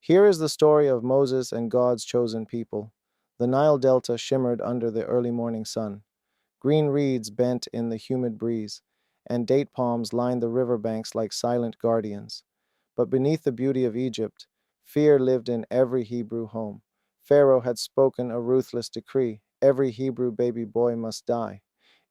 Here is the story of Moses and God's chosen people. The Nile Delta shimmered under the early morning sun. Green reeds bent in the humid breeze, and date palms lined the river banks like silent guardians. But beneath the beauty of Egypt, fear lived in every Hebrew home. Pharaoh had spoken a ruthless decree: every Hebrew baby boy must die.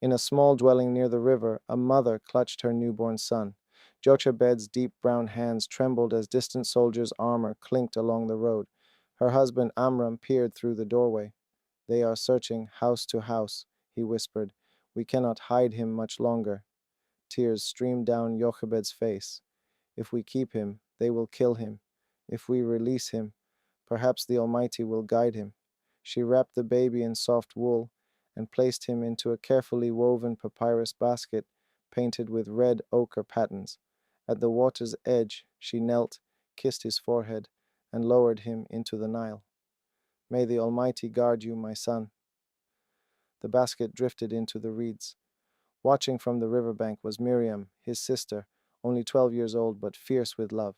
In a small dwelling near the river, a mother clutched her newborn son. Jochebed's deep brown hands trembled as distant soldiers' armor clinked along the road. Her husband Amram peered through the doorway. "They are searching house to house," he whispered. "We cannot hide him much longer." Tears streamed down Jochebed's face. "If we keep him, they will kill him. If we release him, perhaps the Almighty will guide him." She wrapped the baby in soft wool and placed him into a carefully woven papyrus basket painted with red ochre patterns. At the water's edge, she knelt, kissed his forehead, and lowered him into the Nile. "May the Almighty guard you, my son." The basket drifted into the reeds. Watching from the riverbank was Miriam, his sister, only 12 years old but fierce with love.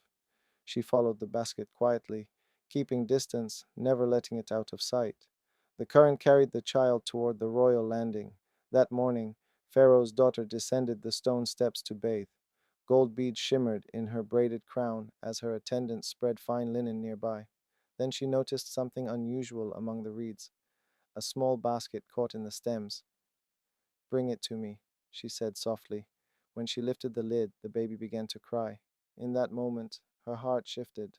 She followed the basket quietly, keeping distance, never letting it out of sight. The current carried the child toward the royal landing. That morning, Pharaoh's daughter descended the stone steps to bathe. Gold beads shimmered in her braided crown as her attendants spread fine linen nearby. Then she noticed something unusual among the reeds: a small basket caught in the stems. "Bring it to me," she said softly. When she lifted the lid, the baby began to cry. In that moment, her heart shifted.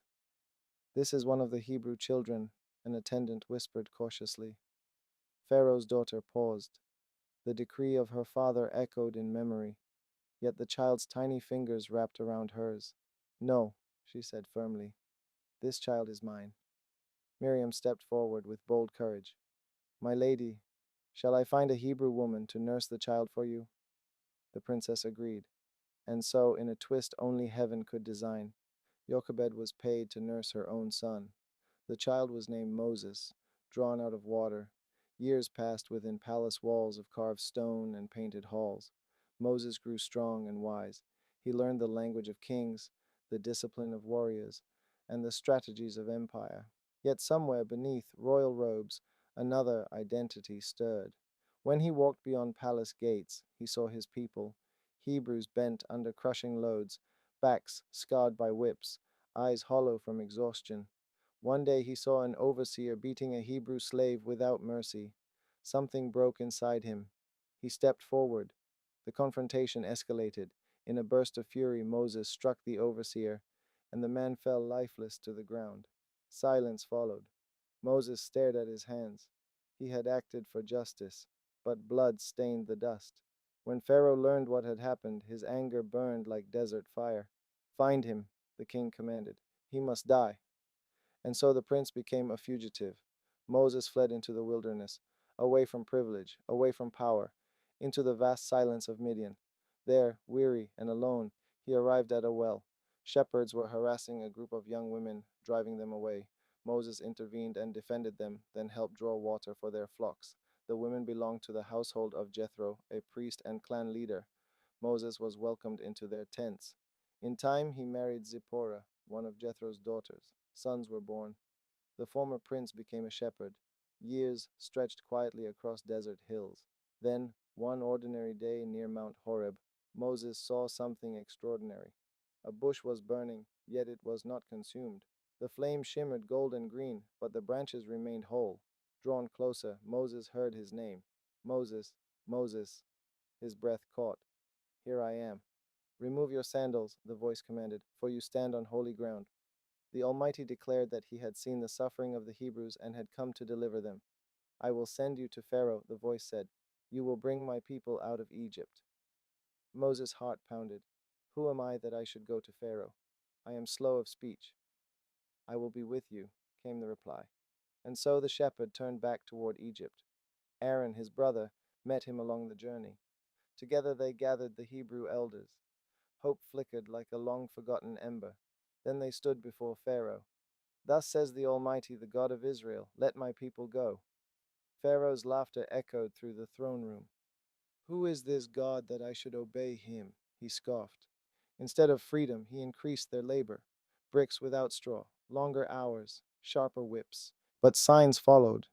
"This is one of the Hebrew children," an attendant whispered cautiously. Pharaoh's daughter paused. The decree of her father echoed in memory, yet the child's tiny fingers wrapped around hers. "No," she said firmly. "This child is mine." Miriam stepped forward with bold courage. "My lady, shall I find a Hebrew woman to nurse the child for you?" The princess agreed. And so, in a twist only heaven could design, Jochebed was paid to nurse her own son. The child was named Moses, drawn out of water. Years passed within palace walls of carved stone and painted halls. Moses grew strong and wise. He learned the language of kings, the discipline of warriors, and the strategies of empire. Yet somewhere beneath royal robes, another identity stirred. When he walked beyond palace gates, he saw his people, Hebrews bent under crushing loads, backs scarred by whips, eyes hollow from exhaustion. One day he saw an overseer beating a Hebrew slave without mercy. Something broke inside him. He stepped forward. The confrontation escalated. In a burst of fury, Moses struck the overseer, and the man fell lifeless to the ground. Silence followed. Moses stared at his hands. He had acted for justice, but blood stained the dust. When Pharaoh learned what had happened, his anger burned like desert fire. "Find him," the king commanded. "He must die." And so the prince became a fugitive. Moses fled into the wilderness, away from privilege, away from power, into the vast silence of Midian. There, weary and alone, he arrived at a well. Shepherds were harassing a group of young women, driving them away. Moses intervened and defended them, then helped draw water for their flocks. The women belonged to the household of Jethro, a priest and clan leader. Moses was welcomed into their tents. In time, he married Zipporah, one of Jethro's daughters. Sons were born. The former prince became a shepherd. Years stretched quietly across desert hills. Then, one ordinary day near Mount Horeb, Moses saw something extraordinary. A bush was burning, yet it was not consumed. The flame shimmered gold and green, but the branches remained whole. Drawn closer, Moses heard his name. "Moses, Moses." His breath caught. "Here I am." "Remove your sandals," the voice commanded, "for you stand on holy ground." The Almighty declared that he had seen the suffering of the Hebrews and had come to deliver them. "I will send you to Pharaoh," the voice said. "You will bring my people out of Egypt." Moses' heart pounded. "Who am I that I should go to Pharaoh? I am slow of speech." "I will be with you," came the reply. And so the shepherd turned back toward Egypt. Aaron, his brother, met him along the journey. Together they gathered the Hebrew elders. Hope flickered like a long-forgotten ember. Then they stood before Pharaoh. "Thus says the Almighty, the God of Israel, let my people go." Pharaoh's laughter echoed through the throne room. "Who is this God that I should obey him?" he scoffed. Instead of freedom, he increased their labor. Bricks without straw, Longer hours, sharper whips. But signs followed.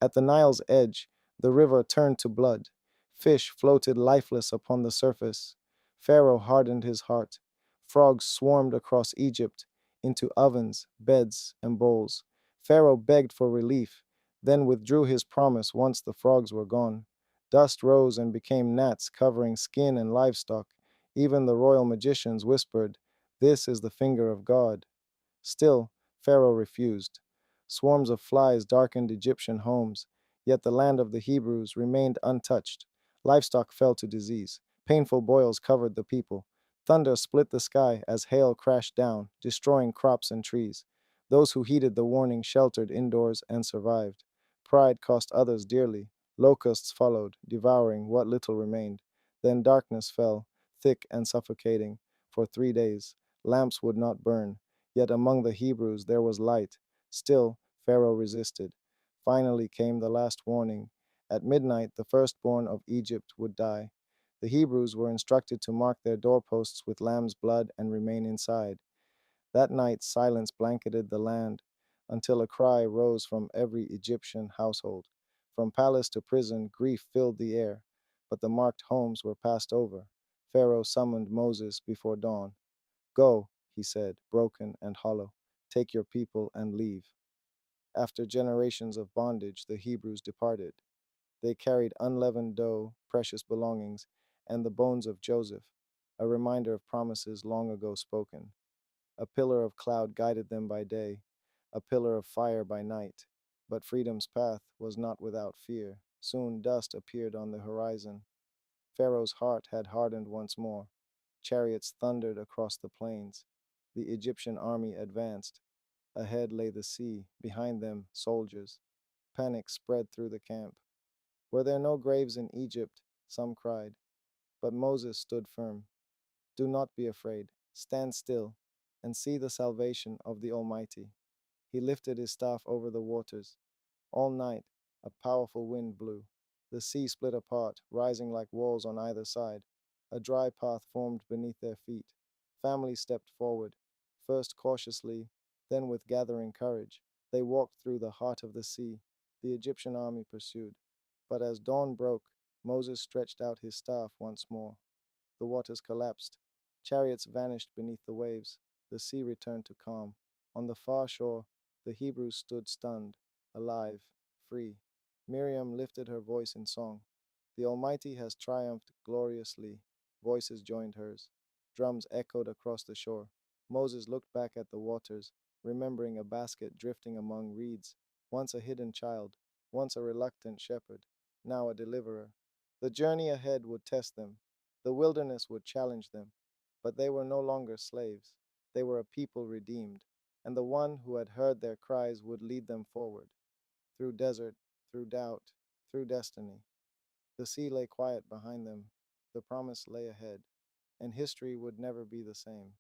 At the Nile's edge, the river turned to blood. Fish floated lifeless upon the surface. Pharaoh hardened his heart. Frogs swarmed across Egypt into ovens, beds, and bowls. Pharaoh begged for relief, then withdrew his promise once the frogs were gone. Dust rose and became gnats covering skin and livestock. Even the royal magicians whispered, "This is the finger of God." Still, Pharaoh refused. Swarms of flies darkened Egyptian homes, yet the land of the Hebrews remained untouched. Livestock fell to disease. Painful boils covered the people. Thunder split the sky as hail crashed down, destroying crops and trees. Those who heeded the warning sheltered indoors and survived. Pride cost others dearly. Locusts followed, devouring what little remained. Then darkness fell, thick and suffocating. For 3 days, lamps would not burn. Yet among the Hebrews there was light. Still, Pharaoh resisted. Finally came the last warning. At midnight, the firstborn of Egypt would die. The Hebrews were instructed to mark their doorposts with lamb's blood and remain inside. That night, silence blanketed the land until a cry rose from every Egyptian household. From palace to prison, grief filled the air, but the marked homes were passed over. Pharaoh summoned Moses before dawn. "Go," he said, broken and hollow. "Take your people and leave." After generations of bondage, the Hebrews departed. They carried unleavened dough, precious belongings, and the bones of Joseph, a reminder of promises long ago spoken. A pillar of cloud guided them by day, a pillar of fire by night. But freedom's path was not without fear. Soon dust appeared on the horizon. Pharaoh's heart had hardened once more. Chariots thundered across the plains. The Egyptian army advanced. Ahead lay the sea, behind them, soldiers. Panic spread through the camp. "Were there no graves in Egypt?" some cried. But Moses stood firm. "Do not be afraid. Stand still and see the salvation of the Almighty." He lifted his staff over the waters. All night, a powerful wind blew. The sea split apart, rising like walls on either side. A dry path formed beneath their feet. Families stepped forward, first cautiously, then with gathering courage. They walked through the heart of the sea. The Egyptian army pursued. But as dawn broke, Moses stretched out his staff once more. The waters collapsed. Chariots vanished beneath the waves. The sea returned to calm. On the far shore, the Hebrews stood stunned, alive, free. Miriam lifted her voice in song. "The Almighty has triumphed gloriously." Voices joined hers. Drums echoed across the shore. Moses looked back at the waters, remembering a basket drifting among reeds. Once a hidden child, once a reluctant shepherd, now a deliverer. The journey ahead would test them. The wilderness would challenge them. But they were no longer slaves. They were a people redeemed. And the one who had heard their cries would lead them forward. Through desert, through doubt, through destiny. The sea lay quiet behind them. The promise lay ahead. And history would never be the same.